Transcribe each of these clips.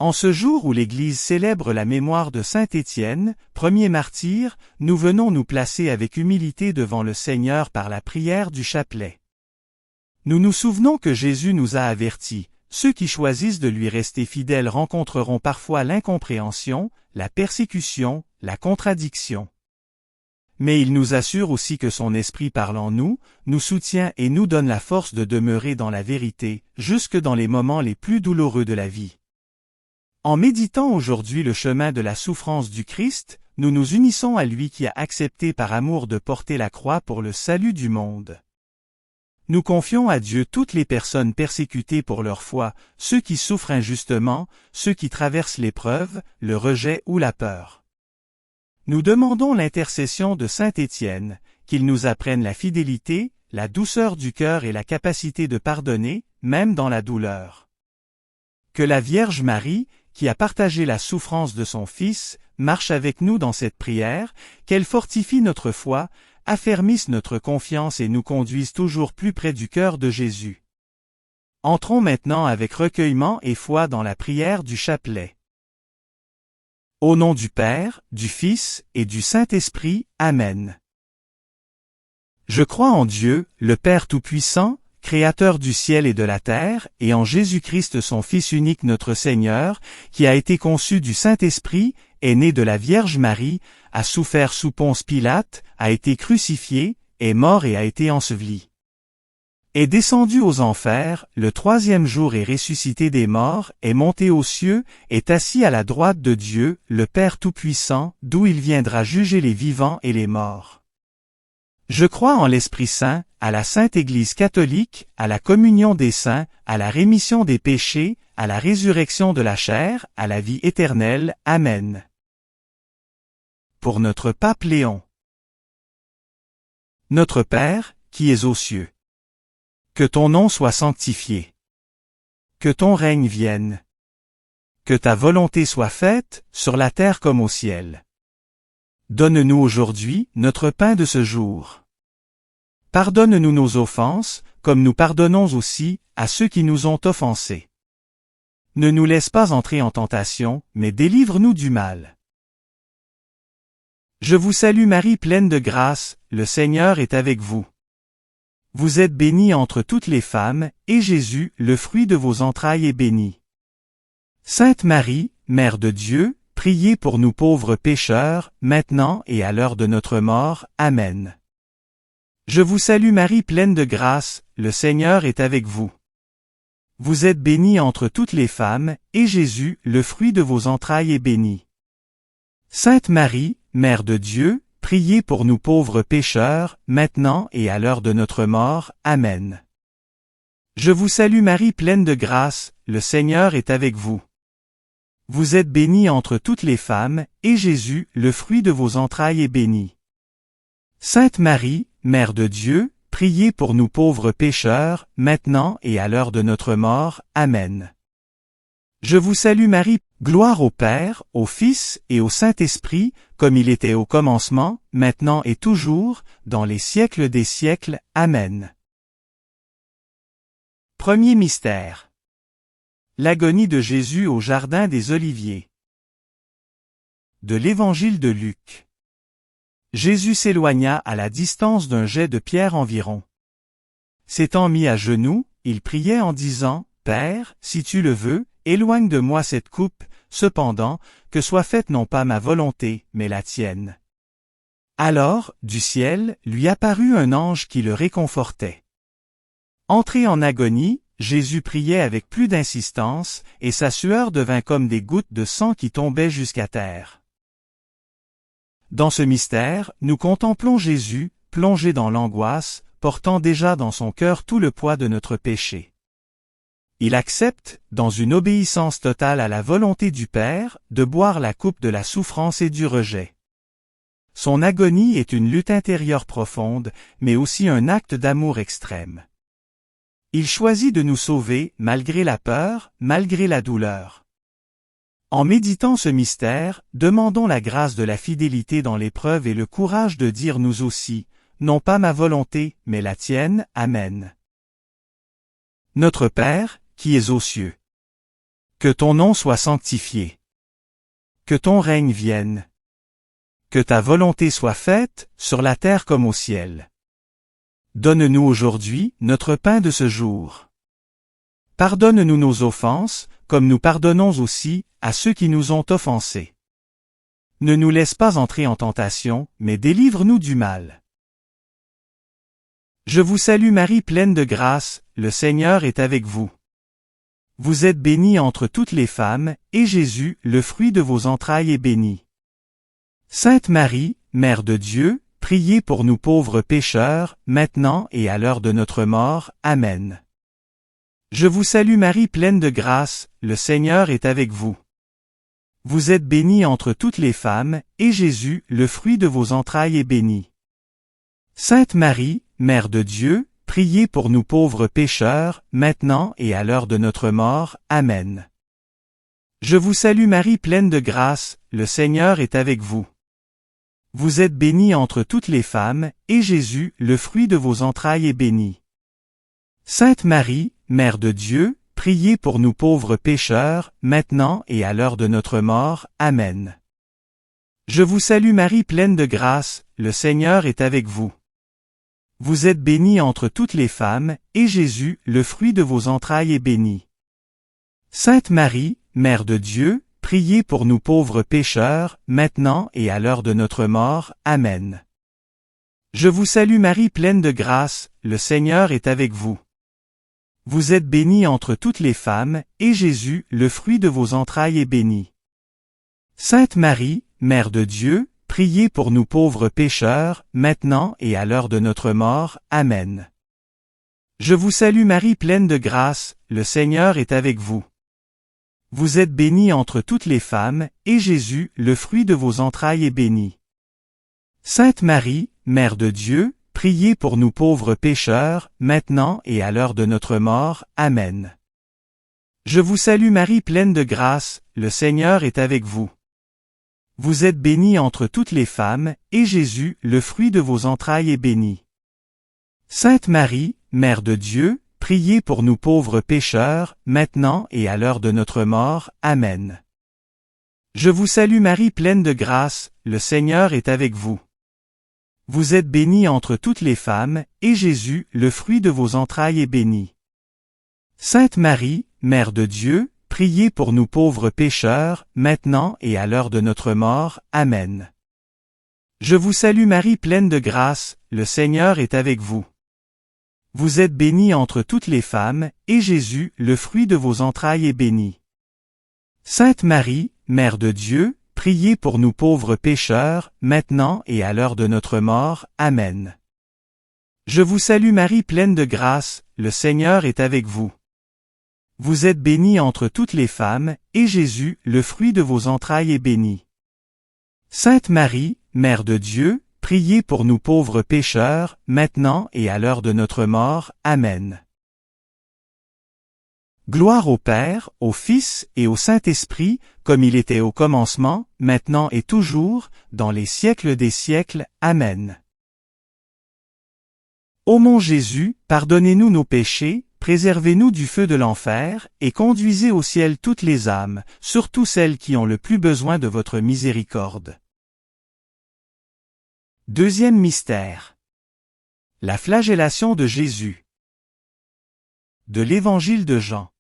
En ce jour où l'Église célèbre la mémoire de saint Étienne, premier martyr, nous venons nous placer avec humilité devant le Seigneur par la prière du chapelet. Nous nous souvenons que Jésus nous a avertis, ceux qui choisissent de lui rester fidèles rencontreront parfois l'incompréhension, la persécution, la contradiction. Mais il nous assure aussi que son esprit parle en nous, nous soutient et nous donne la force de demeurer dans la vérité, jusque dans les moments les plus douloureux de la vie. En méditant aujourd'hui le chemin de la souffrance du Christ, nous nous unissons à lui qui a accepté par amour de porter la croix pour le salut du monde. Nous confions à Dieu toutes les personnes persécutées pour leur foi, ceux qui souffrent injustement, ceux qui traversent l'épreuve, le rejet ou la peur. Nous demandons l'intercession de saint Étienne, qu'il nous apprenne la fidélité, la douceur du cœur et la capacité de pardonner, même dans la douleur. Que la Vierge Marie, qui a partagé la souffrance de son Fils, marche avec nous dans cette prière, qu'elle fortifie notre foi, affermisse notre confiance et nous conduise toujours plus près du cœur de Jésus. Entrons maintenant avec recueillement et foi dans la prière du chapelet. Au nom du Père, du Fils et du Saint-Esprit, Amen. Je crois en Dieu, le Père Tout-Puissant, Créateur du ciel et de la terre, et en Jésus-Christ son Fils unique notre Seigneur, qui a été conçu du Saint-Esprit, est né de la Vierge Marie, a souffert sous Ponce Pilate, a été crucifié, est mort et a été enseveli. Est descendu aux enfers, le troisième jour est ressuscité des morts, est monté aux cieux, est assis à la droite de Dieu, le Père Tout-Puissant, d'où il viendra juger les vivants et les morts. Je crois en l'Esprit Saint, à la Sainte Église catholique, à la communion des saints, à la rémission des péchés, à la résurrection de la chair, à la vie éternelle. Amen. Pour notre Pape Léon. Notre Père, qui es aux cieux. Que ton nom soit sanctifié. Que ton règne vienne. Que ta volonté soit faite, sur la terre comme au ciel. Donne-nous aujourd'hui notre pain de ce jour. Pardonne-nous nos offenses, comme nous pardonnons aussi à ceux qui nous ont offensés. Ne nous laisse pas entrer en tentation, mais délivre-nous du mal. Je vous salue Marie pleine de grâce, le Seigneur est avec vous. Vous êtes bénie entre toutes les femmes, et Jésus, le fruit de vos entrailles, est béni. Sainte Marie, Mère de Dieu, priez pour nous pauvres pécheurs, maintenant et à l'heure de notre mort. Amen. Je vous salue Marie pleine de grâce, le Seigneur est avec vous. Vous êtes bénie entre toutes les femmes, et Jésus, le fruit de vos entrailles, est béni. Sainte Marie, Mère de Dieu, priez pour nous pauvres pécheurs, maintenant et à l'heure de notre mort. Amen. Je vous salue Marie pleine de grâce, le Seigneur est avec vous. Vous êtes bénie entre toutes les femmes, et Jésus, le fruit de vos entrailles, est béni. Sainte Marie, Mère de Dieu, priez pour nous pauvres pécheurs, maintenant et à l'heure de notre mort. Amen. Je vous salue Marie, gloire au Père, au Fils et au Saint-Esprit, comme il était au commencement, maintenant et toujours, dans les siècles des siècles. Amen. Premier mystère. L'agonie de Jésus au jardin des Oliviers. De l'Évangile de Luc. Jésus s'éloigna à la distance d'un jet de pierre environ. S'étant mis à genoux, il priait en disant, « Père, si tu le veux, éloigne de moi cette coupe, cependant, que soit faite non pas ma volonté, mais la tienne. » Alors, du ciel, lui apparut un ange qui le réconfortait. Entré en agonie, Jésus priait avec plus d'insistance, et sa sueur devint comme des gouttes de sang qui tombaient jusqu'à terre. Dans ce mystère, nous contemplons Jésus, plongé dans l'angoisse, portant déjà dans son cœur tout le poids de notre péché. Il accepte, dans une obéissance totale à la volonté du Père, de boire la coupe de la souffrance et du rejet. Son agonie est une lutte intérieure profonde, mais aussi un acte d'amour extrême. Il choisit de nous sauver, malgré la peur, malgré la douleur. En méditant ce mystère, demandons la grâce de la fidélité dans l'épreuve et le courage de dire nous aussi, non pas ma volonté, mais la tienne. Amen. Notre Père, qui es aux cieux. Que ton nom soit sanctifié. Que ton règne vienne. Que ta volonté soit faite, sur la terre comme au ciel. Donne-nous aujourd'hui notre pain de ce jour. Pardonne-nous nos offenses, comme nous pardonnons aussi à ceux qui nous ont offensés. Ne nous laisse pas entrer en tentation, mais délivre-nous du mal. Je vous salue Marie pleine de grâce, le Seigneur est avec vous. Vous êtes bénie entre toutes les femmes, et Jésus, le fruit de vos entrailles, est béni. Sainte Marie, Mère de Dieu, priez pour nous pauvres pécheurs, maintenant et à l'heure de notre mort. Amen. Je vous salue Marie pleine de grâce, le Seigneur est avec vous. Vous êtes bénie entre toutes les femmes, et Jésus, le fruit de vos entrailles, est béni. Sainte Marie, Mère de Dieu, priez pour nous pauvres pécheurs, maintenant et à l'heure de notre mort. Amen. Je vous salue Marie pleine de grâce, le Seigneur est avec vous. Vous êtes bénie entre toutes les femmes, et Jésus, le fruit de vos entrailles, est béni. Sainte Marie, Mère de Dieu, priez pour nous pauvres pécheurs, maintenant et à l'heure de notre mort. Amen. Je vous salue Marie pleine de grâce, le Seigneur est avec vous. Vous êtes bénie entre toutes les femmes, et Jésus, le fruit de vos entrailles, est béni. Sainte Marie, Mère de Dieu, priez pour nous pauvres pécheurs, maintenant et à l'heure de notre mort. Amen. Je vous salue Marie pleine de grâce, le Seigneur est avec vous. Vous êtes bénie entre toutes les femmes, et Jésus, le fruit de vos entrailles, est béni. Sainte Marie, Mère de Dieu, priez pour nous pauvres pécheurs, maintenant et à l'heure de notre mort. Amen. Je vous salue Marie pleine de grâce, le Seigneur est avec vous. Vous êtes bénie entre toutes les femmes, et Jésus, le fruit de vos entrailles, est béni. Sainte Marie, Mère de Dieu, priez pour nous pauvres pécheurs, maintenant et à l'heure de notre mort. Amen. Je vous salue Marie pleine de grâce, le Seigneur est avec vous. Vous êtes bénie entre toutes les femmes, et Jésus, le fruit de vos entrailles, est béni. Sainte Marie, Mère de Dieu, priez pour nous pauvres pécheurs, maintenant et à l'heure de notre mort. Amen. Je vous salue Marie pleine de grâce, le Seigneur est avec vous. Vous êtes bénie entre toutes les femmes, et Jésus, le fruit de vos entrailles, est béni. Sainte Marie, Mère de Dieu, priez pour nous pauvres pécheurs, maintenant et à l'heure de notre mort. Amen. Je vous salue Marie pleine de grâce, le Seigneur est avec vous. Vous êtes bénie entre toutes les femmes, et Jésus, le fruit de vos entrailles, est béni. Sainte Marie, Mère de Dieu, priez pour nous pauvres pécheurs, maintenant et à l'heure de notre mort. Amen. Je vous salue Marie pleine de grâce, le Seigneur est avec vous. Vous êtes bénie entre toutes les femmes, et Jésus, le fruit de vos entrailles, est béni. Sainte Marie, Mère de Dieu, priez pour nous pauvres pécheurs, maintenant et à l'heure de notre mort. Amen. Gloire au Père, au Fils et au Saint-Esprit, comme il était au commencement, maintenant et toujours, dans les siècles des siècles. Amen. Ô mon Jésus, pardonnez-nous nos péchés, préservez-nous du feu de l'enfer, et conduisez au ciel toutes les âmes, surtout celles qui ont le plus besoin de votre miséricorde. Deuxième mystère. La flagellation de Jésus. De l'Évangile de Jean.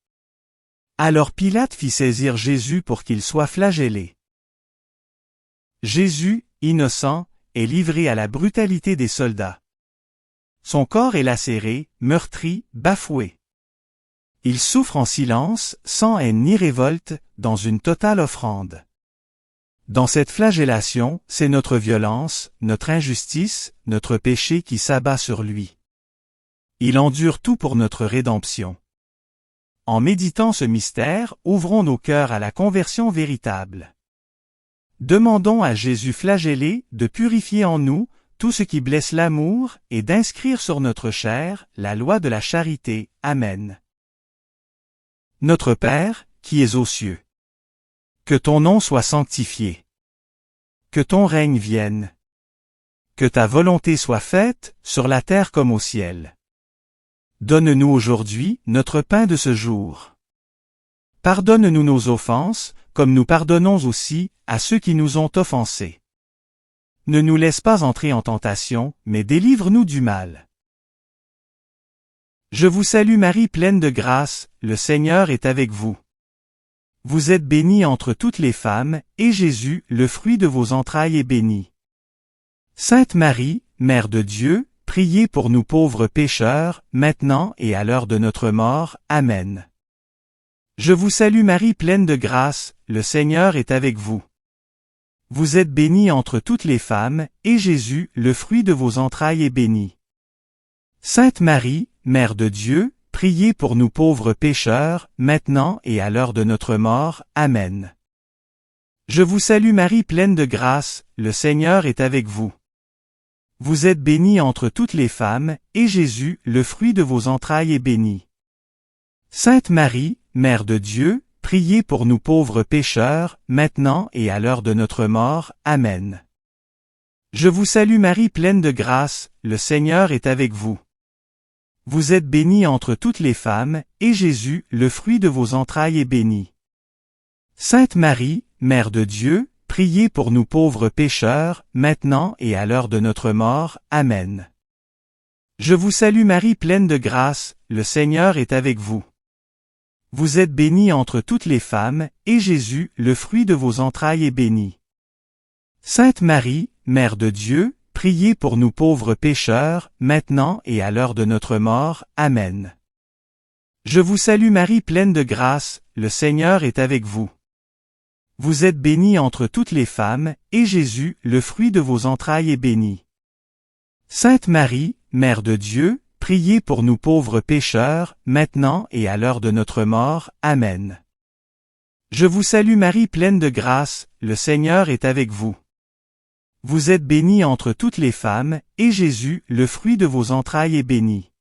Alors Pilate fit saisir Jésus pour qu'il soit flagellé. Jésus, innocent, est livré à la brutalité des soldats. Son corps est lacéré, meurtri, bafoué. Il souffre en silence, sans haine ni révolte, dans une totale offrande. Dans cette flagellation, c'est notre violence, notre injustice, notre péché qui s'abat sur lui. Il endure tout pour notre rédemption. En méditant ce mystère, ouvrons nos cœurs à la conversion véritable. Demandons à Jésus flagellé de purifier en nous tout ce qui blesse l'amour et d'inscrire sur notre chair la loi de la charité. Amen. Notre Père, qui es aux cieux. Que ton nom soit sanctifié. Que ton règne vienne. Que ta volonté soit faite, sur la terre comme au ciel. Donne-nous aujourd'hui notre pain de ce jour. Pardonne-nous nos offenses, comme nous pardonnons aussi à ceux qui nous ont offensés. Ne nous laisse pas entrer en tentation, mais délivre-nous du mal. Je vous salue Marie pleine de grâce, le Seigneur est avec vous. Vous êtes bénie entre toutes les femmes, et Jésus, le fruit de vos entrailles, est béni. Sainte Marie, Mère de Dieu, priez pour nous pauvres pécheurs, maintenant et à l'heure de notre mort. Amen. Je vous salue Marie pleine de grâce, le Seigneur est avec vous. Vous êtes bénie entre toutes les femmes, et Jésus, le fruit de vos entrailles, est béni. Sainte Marie, Mère de Dieu, priez pour nous pauvres pécheurs, maintenant et à l'heure de notre mort. Amen. Je vous salue Marie pleine de grâce, le Seigneur est avec vous. Vous êtes bénie entre toutes les femmes, et Jésus, le fruit de vos entrailles, est béni. Sainte Marie, Mère de Dieu, priez pour nous pauvres pécheurs, maintenant et à l'heure de notre mort. Amen. Je vous salue Marie pleine de grâce, le Seigneur est avec vous. Vous êtes bénie entre toutes les femmes, et Jésus, le fruit de vos entrailles, est béni. Sainte Marie, Mère de Dieu, priez pour nous pauvres pécheurs, maintenant et à l'heure de notre mort. Amen. Je vous salue Marie pleine de grâce, le Seigneur est avec vous. Vous êtes bénie entre toutes les femmes, et Jésus, le fruit de vos entrailles, est béni. Sainte Marie, Mère de Dieu, priez pour nous pauvres pécheurs, maintenant et à l'heure de notre mort. Amen. Je vous salue Marie pleine de grâce, le Seigneur est avec vous. Vous êtes bénie entre toutes les femmes, et Jésus, le fruit de vos entrailles, est béni. Sainte Marie, Mère de Dieu, priez pour nous pauvres pécheurs, maintenant et à l'heure de notre mort. Amen. Je vous salue Marie pleine de grâce, le Seigneur est avec vous. Vous êtes bénie entre toutes les femmes, et Jésus, le fruit de vos entrailles, est béni.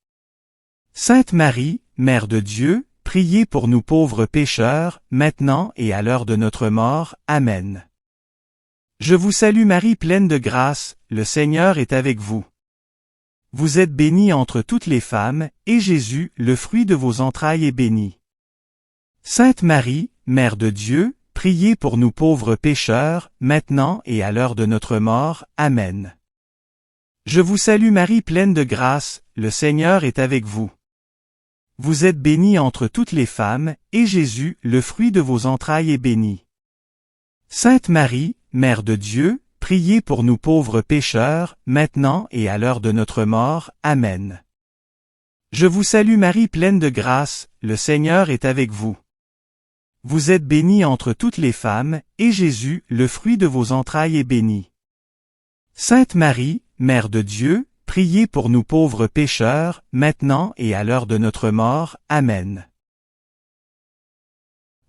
Sainte Marie, Mère de Dieu, priez pour nous pauvres pécheurs, maintenant et à l'heure de notre mort. Amen. Je vous salue Marie pleine de grâce, le Seigneur est avec vous. Vous êtes bénie entre toutes les femmes, et Jésus, le fruit de vos entrailles, est béni. Sainte Marie, Mère de Dieu, priez pour nous pauvres pécheurs, maintenant et à l'heure de notre mort. Amen. Je vous salue Marie pleine de grâce, le Seigneur est avec vous. Vous êtes bénie entre toutes les femmes, et Jésus, le fruit de vos entrailles, est béni. Sainte Marie, Mère de Dieu, priez pour nous pauvres pécheurs, maintenant et à l'heure de notre mort. Amen. Je vous salue Marie pleine de grâce, le Seigneur est avec vous. Vous êtes bénie entre toutes les femmes, et Jésus, le fruit de vos entrailles, est béni. Sainte Marie, Mère de Dieu, priez pour nous pauvres pécheurs, maintenant et à l'heure de notre mort. Amen.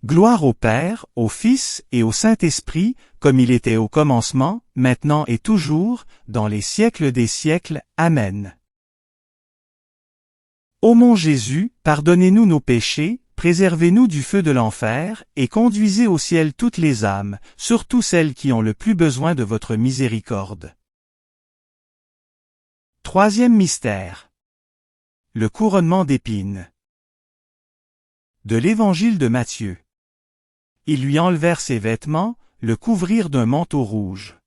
Gloire au Père, au Fils et au Saint-Esprit, comme il était au commencement, maintenant et toujours, dans les siècles des siècles. Amen. Ô mon Jésus, pardonnez-nous nos péchés, préservez-nous du feu de l'enfer, et conduisez au ciel toutes les âmes, surtout celles qui ont le plus besoin de votre miséricorde. Troisième mystère. Le couronnement d'épines. De l'Évangile de Matthieu. Ils lui enlevèrent ses vêtements, le couvrirent d'un manteau rouge.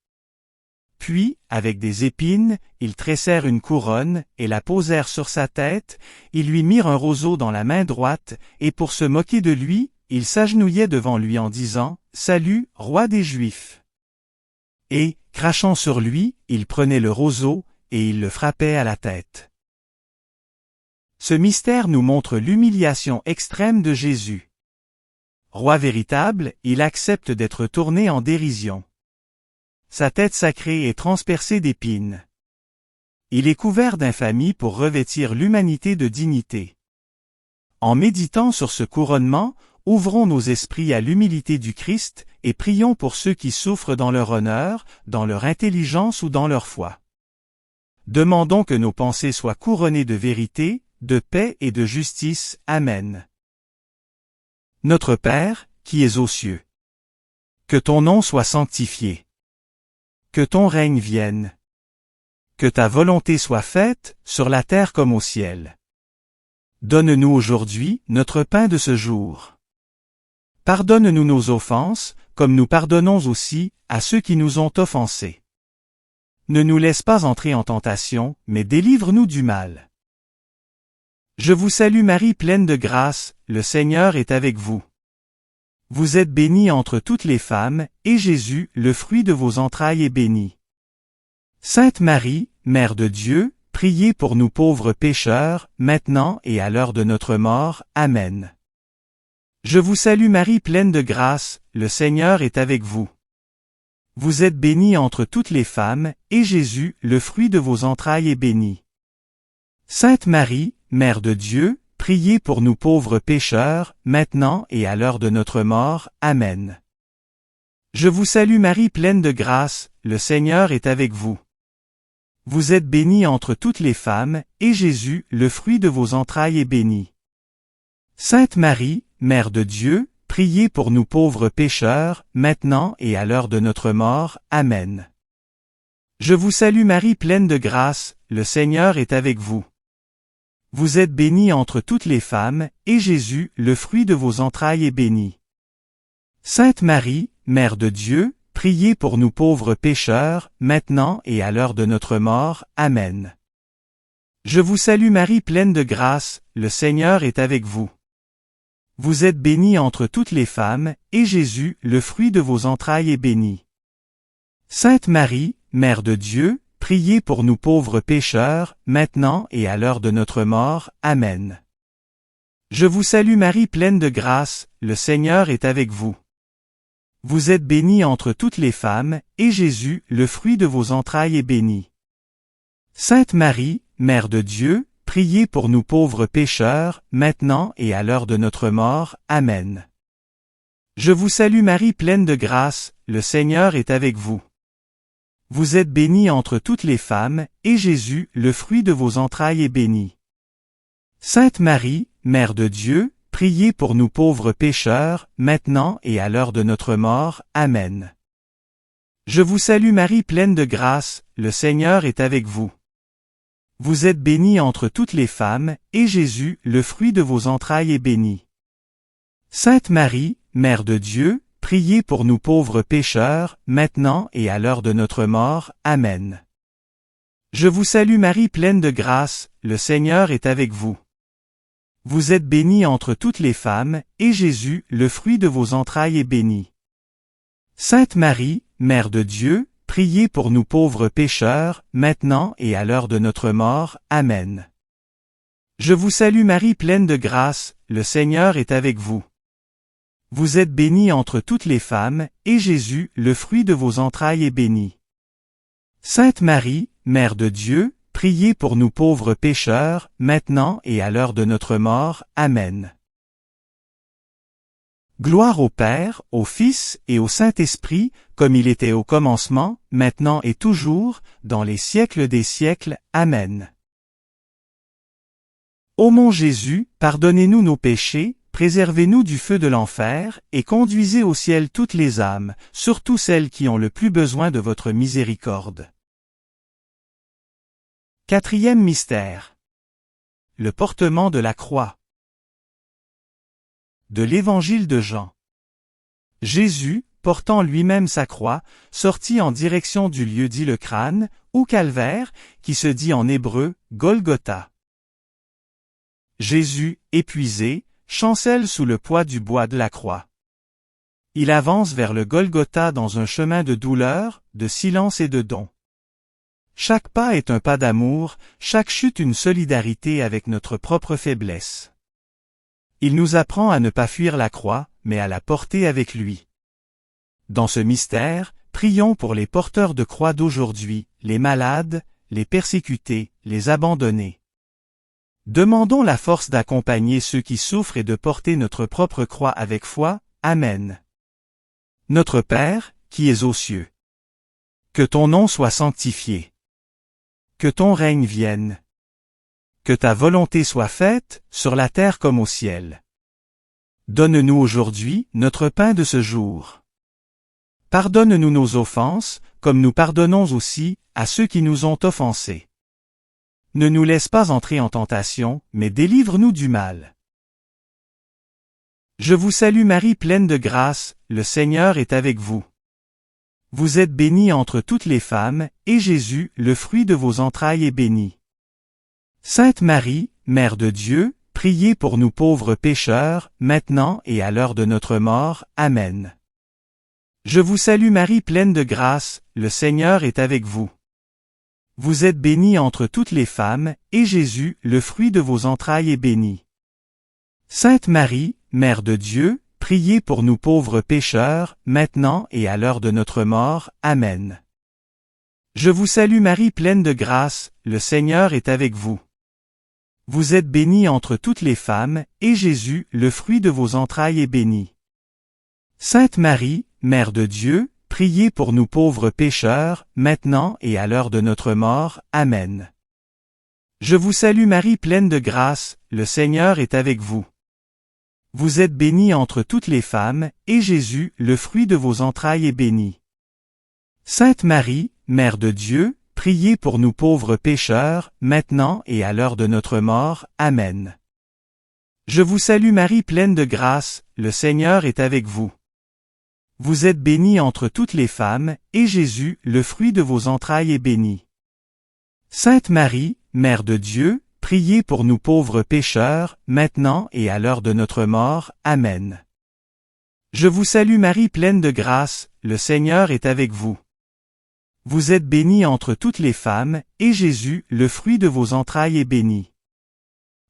Puis, avec des épines, ils tressèrent une couronne, et la posèrent sur sa tête, ils lui mirent un roseau dans la main droite, et pour se moquer de lui, ils s'agenouillaient devant lui en disant « Salut, roi des Juifs !» Et, crachant sur lui, ils prenaient le roseau, et ils le frappaient à la tête. Ce mystère nous montre l'humiliation extrême de Jésus. Roi véritable, il accepte d'être tourné en dérision. Sa tête sacrée est transpercée d'épines. Il est couvert d'infamie pour revêtir l'humanité de dignité. En méditant sur ce couronnement, ouvrons nos esprits à l'humilité du Christ et prions pour ceux qui souffrent dans leur honneur, dans leur intelligence ou dans leur foi. Demandons que nos pensées soient couronnées de vérité, de paix et de justice. Amen. Notre Père, qui es aux cieux. Que ton nom soit sanctifié. Que ton règne vienne. Que ta volonté soit faite, sur la terre comme au ciel. Donne-nous aujourd'hui notre pain de ce jour. Pardonne-nous nos offenses, comme nous pardonnons aussi à ceux qui nous ont offensés. Ne nous laisse pas entrer en tentation, mais délivre-nous du mal. Je vous salue Marie pleine de grâce, le Seigneur est avec vous. Vous êtes bénie entre toutes les femmes, et Jésus, le fruit de vos entrailles, est béni. Sainte Marie, Mère de Dieu, priez pour nous pauvres pécheurs, maintenant et à l'heure de notre mort. Amen. Je vous salue Marie pleine de grâce, le Seigneur est avec vous. Vous êtes bénie entre toutes les femmes, et Jésus, le fruit de vos entrailles, est béni. Sainte Marie, Mère de Dieu, priez pour nous pauvres pécheurs, maintenant et à l'heure de notre mort. Amen. Je vous salue Marie pleine de grâce, le Seigneur est avec vous. Vous êtes bénie entre toutes les femmes, et Jésus, le fruit de vos entrailles, est béni. Sainte Marie, Mère de Dieu, priez pour nous pauvres pécheurs, maintenant et à l'heure de notre mort. Amen. Je vous salue Marie pleine de grâce, le Seigneur est avec vous. Vous êtes bénie entre toutes les femmes, et Jésus, le fruit de vos entrailles, est béni. Sainte Marie, Mère de Dieu, priez pour nous pauvres pécheurs, maintenant et à l'heure de notre mort. Amen. Je vous salue Marie pleine de grâce, le Seigneur est avec vous. Vous êtes bénie entre toutes les femmes, et Jésus, le fruit de vos entrailles, est béni. Sainte Marie, Mère de Dieu, priez pour nous pauvres pécheurs, maintenant et à l'heure de notre mort. Amen. Je vous salue Marie pleine de grâce, le Seigneur est avec vous. Vous êtes bénie entre toutes les femmes, et Jésus, le fruit de vos entrailles, est béni. Sainte Marie, Mère de Dieu, priez pour nous pauvres pécheurs, maintenant et à l'heure de notre mort. Amen. Je vous salue Marie pleine de grâce, le Seigneur est avec vous. Vous êtes bénie entre toutes les femmes, et Jésus, le fruit de vos entrailles, est béni. Sainte Marie, Mère de Dieu, priez pour nous pauvres pécheurs, maintenant et à l'heure de notre mort. Amen. Je vous salue Marie pleine de grâce, le Seigneur est avec vous. Vous êtes bénie entre toutes les femmes, et Jésus, le fruit de vos entrailles, est béni. Sainte Marie, Mère de Dieu, priez pour nous pauvres pécheurs, maintenant et à l'heure de notre mort. Amen. Je vous salue Marie pleine de grâce, le Seigneur est avec vous. Vous êtes bénie entre toutes les femmes, et Jésus, le fruit de vos entrailles, est béni. Sainte Marie, Mère de Dieu, priez pour nous pauvres pécheurs, maintenant et à l'heure de notre mort. Amen. Je vous salue Marie pleine de grâce, le Seigneur est avec vous. Vous êtes bénie entre toutes les femmes, et Jésus, le fruit de vos entrailles, est béni. Sainte Marie, Mère de Dieu, priez pour nous pauvres pécheurs, maintenant et à l'heure de notre mort. Amen. Gloire au Père, au Fils et au Saint-Esprit, comme il était au commencement, maintenant et toujours, dans les siècles des siècles. Amen. Ô mon Jésus, pardonnez-nous nos péchés, préservez-nous du feu de l'enfer, et conduisez au ciel toutes les âmes, surtout celles qui ont le plus besoin de votre miséricorde. Quatrième mystère. Le portement de la croix. De l'Évangile de Jean. Jésus, portant lui-même sa croix, sortit en direction du lieu dit le crâne, ou calvaire, qui se dit en hébreu, Golgotha. Jésus, épuisé, chancelle sous le poids du bois de la croix. Il avance vers le Golgotha dans un chemin de douleur, de silence et de don. Chaque pas est un pas d'amour, chaque chute une solidarité avec notre propre faiblesse. Il nous apprend à ne pas fuir la croix, mais à la porter avec lui. Dans ce mystère, prions pour les porteurs de croix d'aujourd'hui, les malades, les persécutés, les abandonnés. Demandons la force d'accompagner ceux qui souffrent et de porter notre propre croix avec foi. Amen. Notre Père, qui es aux cieux. Que ton nom soit sanctifié. Que ton règne vienne. Que ta volonté soit faite, sur la terre comme au ciel. Donne-nous aujourd'hui notre pain de ce jour. Pardonne-nous nos offenses, comme nous pardonnons aussi à ceux qui nous ont offensés. Ne nous laisse pas entrer en tentation, mais délivre-nous du mal. Je vous salue Marie pleine de grâce, le Seigneur est avec vous. Vous êtes bénie entre toutes les femmes, et Jésus, le fruit de vos entrailles, est béni. Sainte Marie, Mère de Dieu, priez pour nous pauvres pécheurs, maintenant et à l'heure de notre mort. Amen. Je vous salue Marie pleine de grâce, le Seigneur est avec vous. Vous êtes bénie entre toutes les femmes, et Jésus, le fruit de vos entrailles, est béni. Sainte Marie, Mère de Dieu, priez pour nous pauvres pécheurs, maintenant et à l'heure de notre mort. Amen. Je vous salue Marie pleine de grâce, le Seigneur est avec vous. Vous êtes bénie entre toutes les femmes, et Jésus, le fruit de vos entrailles, est béni. Sainte Marie, Mère de Dieu, priez pour nous pauvres pécheurs, maintenant et à l'heure de notre mort. Amen. Je vous salue Marie pleine de grâce, le Seigneur est avec vous. Vous êtes bénie entre toutes les femmes, et Jésus, le fruit de vos entrailles, est béni. Sainte Marie, Mère de Dieu, priez pour nous pauvres pécheurs, maintenant et à l'heure de notre mort. Amen. Je vous salue Marie pleine de grâce, le Seigneur est avec vous. Vous êtes bénie entre toutes les femmes, et Jésus, le fruit de vos entrailles, est béni. Sainte Marie, Mère de Dieu, priez pour nous pauvres pécheurs, maintenant et à l'heure de notre mort. Amen. Je vous salue Marie pleine de grâce, le Seigneur est avec vous. Vous êtes bénie entre toutes les femmes, et Jésus, le fruit de vos entrailles, est béni.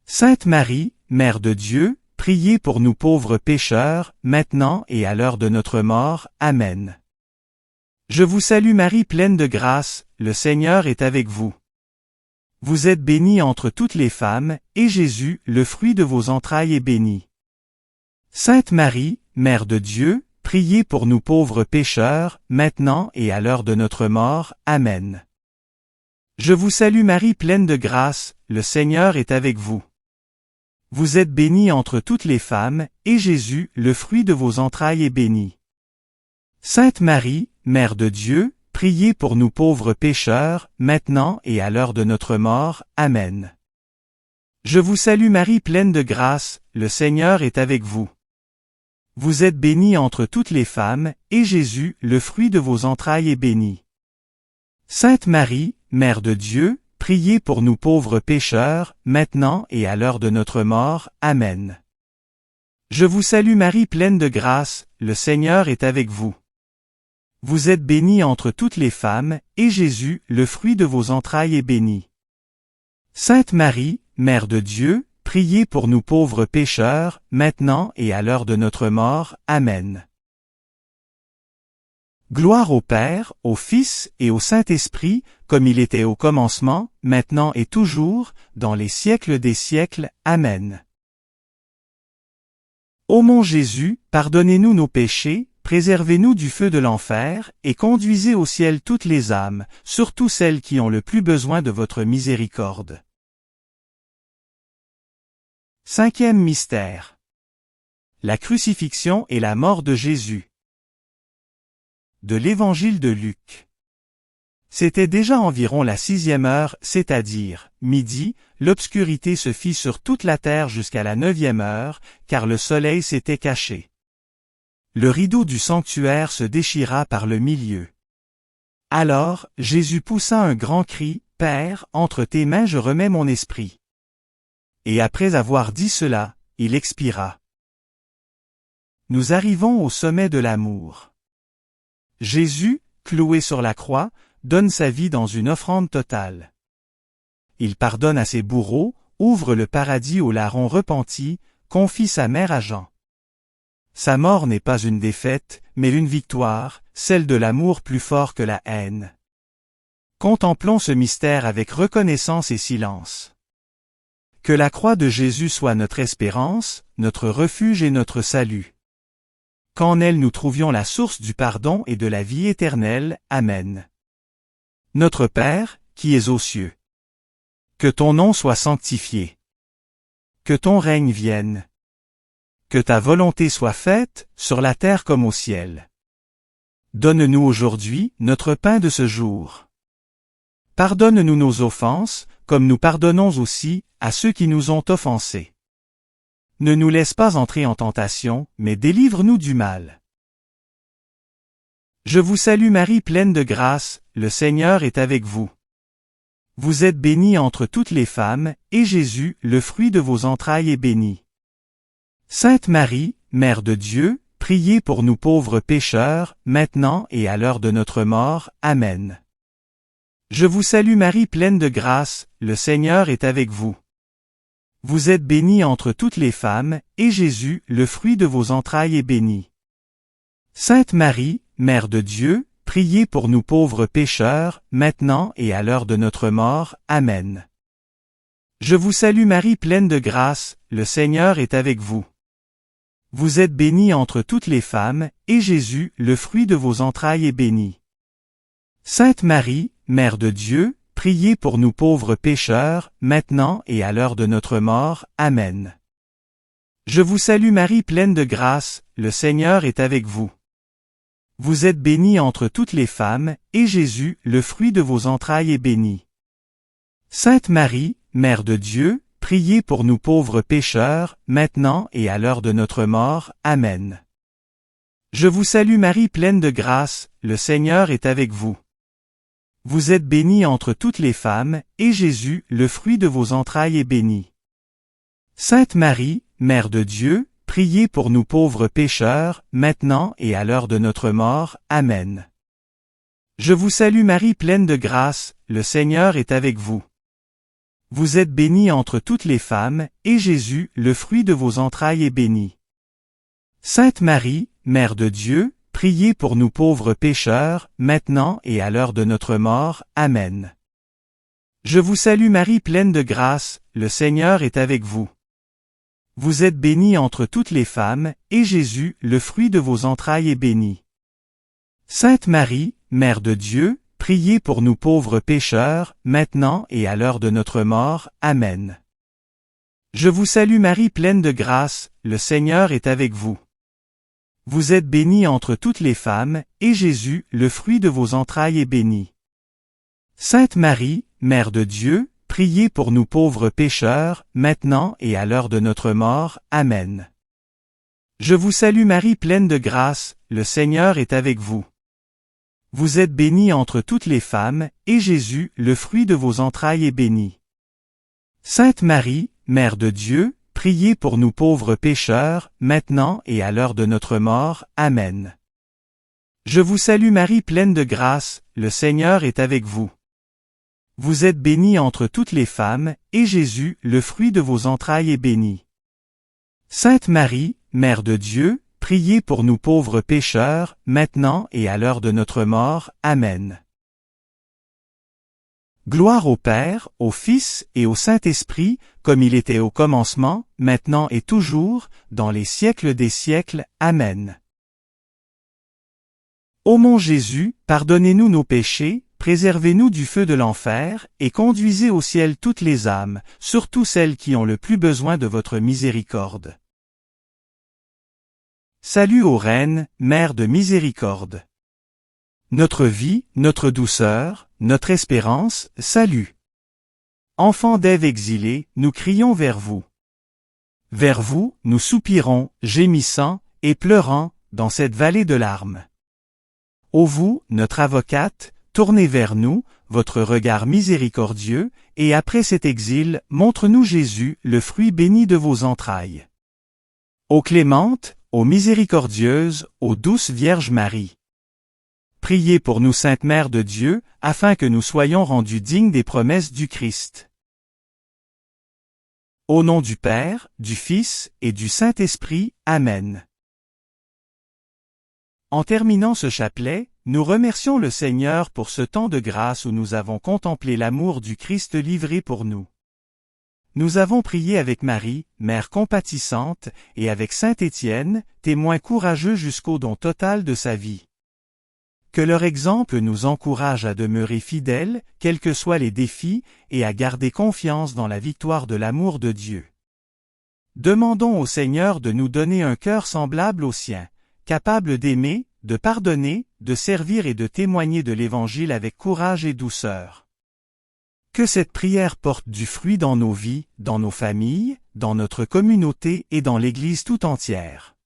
Sainte Marie, Mère de Dieu, priez pour nous pauvres pécheurs, maintenant et à l'heure de notre mort. Amen. Je vous salue Marie pleine de grâce, le Seigneur est avec vous. Vous êtes bénie entre toutes les femmes, et Jésus, le fruit de vos entrailles, est béni. Sainte Marie, Mère de Dieu, priez pour nous pauvres pécheurs, maintenant et à l'heure de notre mort. Amen. Je vous salue Marie pleine de grâce, le Seigneur est avec vous. Vous êtes bénie entre toutes les femmes, et Jésus, le fruit de vos entrailles, est béni. Sainte Marie, Mère de Dieu, priez pour nous pauvres pécheurs, maintenant et à l'heure de notre mort. Amen. Je vous salue Marie pleine de grâce, le Seigneur est avec vous. Vous êtes bénie entre toutes les femmes, et Jésus, le fruit de vos entrailles, est béni. Sainte Marie, Mère de Dieu, priez pour nous pauvres pécheurs, maintenant et à l'heure de notre mort. Amen. Je vous salue Marie pleine de grâce, le Seigneur est avec vous. Vous êtes bénie entre toutes les femmes, et Jésus, le fruit de vos entrailles, est béni. Sainte Marie, Mère de Dieu, priez pour nous pauvres pécheurs, maintenant et à l'heure de notre mort. Amen. Gloire au Père, au Fils et au Saint-Esprit, comme il était au commencement, maintenant et toujours, dans les siècles des siècles. Amen. Ô mon Jésus, pardonnez-nous nos péchés, préservez-nous du feu de l'enfer, et conduisez au ciel toutes les âmes, surtout celles qui ont le plus besoin de votre miséricorde. Cinquième mystère. La crucifixion et la mort de Jésus. De l'Évangile de Luc. C'était déjà environ la 6e heure, c'est-à-dire midi, l'obscurité se fit sur toute la terre jusqu'à la 9e heure, car le soleil s'était caché. Le rideau du sanctuaire se déchira par le milieu. Alors, Jésus poussa un grand cri, « Père, entre tes mains je remets mon esprit. » Et après avoir dit cela, il expira. Nous arrivons au sommet de l'amour. Jésus, cloué sur la croix, donne sa vie dans une offrande totale. Il pardonne à ses bourreaux, ouvre le paradis aux larrons repentis, confie sa mère à Jean. Sa mort n'est pas une défaite, mais une victoire, celle de l'amour plus fort que la haine. Contemplons ce mystère avec reconnaissance et silence. Que la croix de Jésus soit notre espérance, notre refuge et notre salut. Qu'en elle nous trouvions la source du pardon et de la vie éternelle. Amen. Notre Père, qui es aux cieux. Que ton nom soit sanctifié. Que ton règne vienne. Que ta volonté soit faite, sur la terre comme au ciel. Donne-nous aujourd'hui notre pain de ce jour. Pardonne-nous nos offenses, comme nous pardonnons aussi à ceux qui nous ont offensés. Ne nous laisse pas entrer en tentation, mais délivre-nous du mal. Je vous salue Marie pleine de grâce, le Seigneur est avec vous. Vous êtes bénie entre toutes les femmes, et Jésus, le fruit de vos entrailles, est béni. Sainte Marie, Mère de Dieu, priez pour nous pauvres pécheurs, maintenant et à l'heure de notre mort. Amen. Je vous salue Marie pleine de grâce, le Seigneur est avec vous. Vous êtes bénie entre toutes les femmes, et Jésus, le fruit de vos entrailles, est béni. Sainte Marie, Mère de Dieu, priez pour nous pauvres pécheurs, maintenant et à l'heure de notre mort. Amen. Je vous salue Marie pleine de grâce, le Seigneur est avec vous. Vous êtes bénie entre toutes les femmes, et Jésus, le fruit de vos entrailles, est béni. Sainte Marie, Mère de Dieu, priez pour nous pauvres pécheurs, maintenant et à l'heure de notre mort. Amen. Je vous salue Marie pleine de grâce, le Seigneur est avec vous. Vous êtes bénie entre toutes les femmes, et Jésus, le fruit de vos entrailles, est béni. Sainte Marie, Mère de Dieu, priez pour nous pauvres pécheurs, maintenant et à l'heure de notre mort. Amen. Je vous salue Marie pleine de grâce, le Seigneur est avec vous. Vous êtes bénie entre toutes les femmes, et Jésus, le fruit de vos entrailles, est béni. Sainte Marie, Mère de Dieu, priez pour nous pauvres pécheurs, maintenant et à l'heure de notre mort. Amen. Je vous salue Marie pleine de grâce, le Seigneur est avec vous. Vous êtes bénie entre toutes les femmes, et Jésus, le fruit de vos entrailles, est béni. Sainte Marie, Mère de Dieu, priez pour nous pauvres pécheurs, maintenant et à l'heure de notre mort. Amen. Je vous salue Marie pleine de grâce, le Seigneur est avec vous. Vous êtes bénie entre toutes les femmes, et Jésus, le fruit de vos entrailles, est béni. Sainte Marie, Mère de Dieu, priez pour nous pauvres pécheurs, maintenant et à l'heure de notre mort. Amen. Je vous salue Marie pleine de grâce, le Seigneur est avec vous. Vous êtes bénie entre toutes les femmes, et Jésus, le fruit de vos entrailles, est béni. Sainte Marie, Mère de Dieu, priez pour nous pauvres pécheurs, maintenant et à l'heure de notre mort. Amen. Je vous salue Marie pleine de grâce, le Seigneur est avec vous. Vous êtes bénie entre toutes les femmes, et Jésus, le fruit de vos entrailles, est béni. Sainte Marie, Mère de Dieu, priez pour nous pauvres pécheurs, maintenant et à l'heure de notre mort. Amen. Je vous salue Marie pleine de grâce, le Seigneur est avec vous. Vous êtes bénie entre toutes les femmes, et Jésus, le fruit de vos entrailles, est béni. Sainte Marie, Mère de Dieu, priez pour nous pauvres pécheurs, maintenant et à l'heure de notre mort. Amen. Gloire au Père, au Fils et au Saint-Esprit, comme il était au commencement, maintenant et toujours, dans les siècles des siècles. Amen. Ô mon Jésus, pardonnez-nous nos péchés, préservez-nous du feu de l'enfer, et conduisez au ciel toutes les âmes, surtout celles qui ont le plus besoin de votre miséricorde. Salut ô Reine, Mère de miséricorde. Notre vie, notre douceur, notre espérance, salut. Enfants d'Ève exilés, nous crions vers vous. Vers vous, nous soupirons, gémissant, et pleurant, dans cette vallée de larmes. Ô vous, notre avocate, tournez vers nous, votre regard miséricordieux, et après cet exil, montre-nous Jésus, le fruit béni de vos entrailles. Ô clémente, ô miséricordieuse, ô douce Vierge Marie. Priez pour nous Sainte Mère de Dieu, afin que nous soyons rendus dignes des promesses du Christ. Au nom du Père, du Fils et du Saint-Esprit. Amen. En terminant ce chapelet, nous remercions le Seigneur pour ce temps de grâce où nous avons contemplé l'amour du Christ livré pour nous. Nous avons prié avec Marie, Mère compatissante, et avec Saint Étienne, témoin courageux jusqu'au don total de sa vie. Que leur exemple nous encourage à demeurer fidèles, quels que soient les défis, et à garder confiance dans la victoire de l'amour de Dieu. Demandons au Seigneur de nous donner un cœur semblable au sien, capable d'aimer, de pardonner, de servir et de témoigner de l'Évangile avec courage et douceur. Que cette prière porte du fruit dans nos vies, dans nos familles, dans notre communauté et dans l'Église tout entière.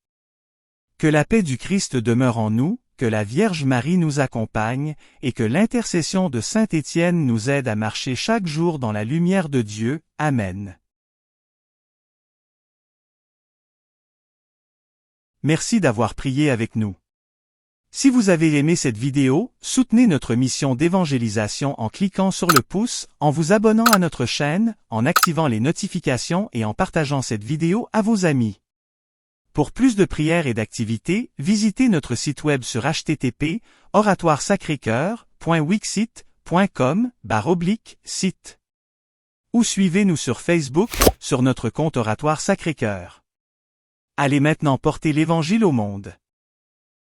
Que la paix du Christ demeure en nous, que la Vierge Marie nous accompagne, et que l'intercession de Saint Étienne nous aide à marcher chaque jour dans la lumière de Dieu. Amen. Merci d'avoir prié avec nous. Si vous avez aimé cette vidéo, soutenez notre mission d'évangélisation en cliquant sur le pouce, en vous abonnant à notre chaîne, en activant les notifications et en partageant cette vidéo à vos amis. Pour plus de prières et d'activités, visitez notre site web sur http://oratoiresacrécoeur.wixsite.com/site. Ou suivez-nous sur Facebook, sur notre compte Oratoire Sacré-Cœur. Allez maintenant porter l'Évangile au monde.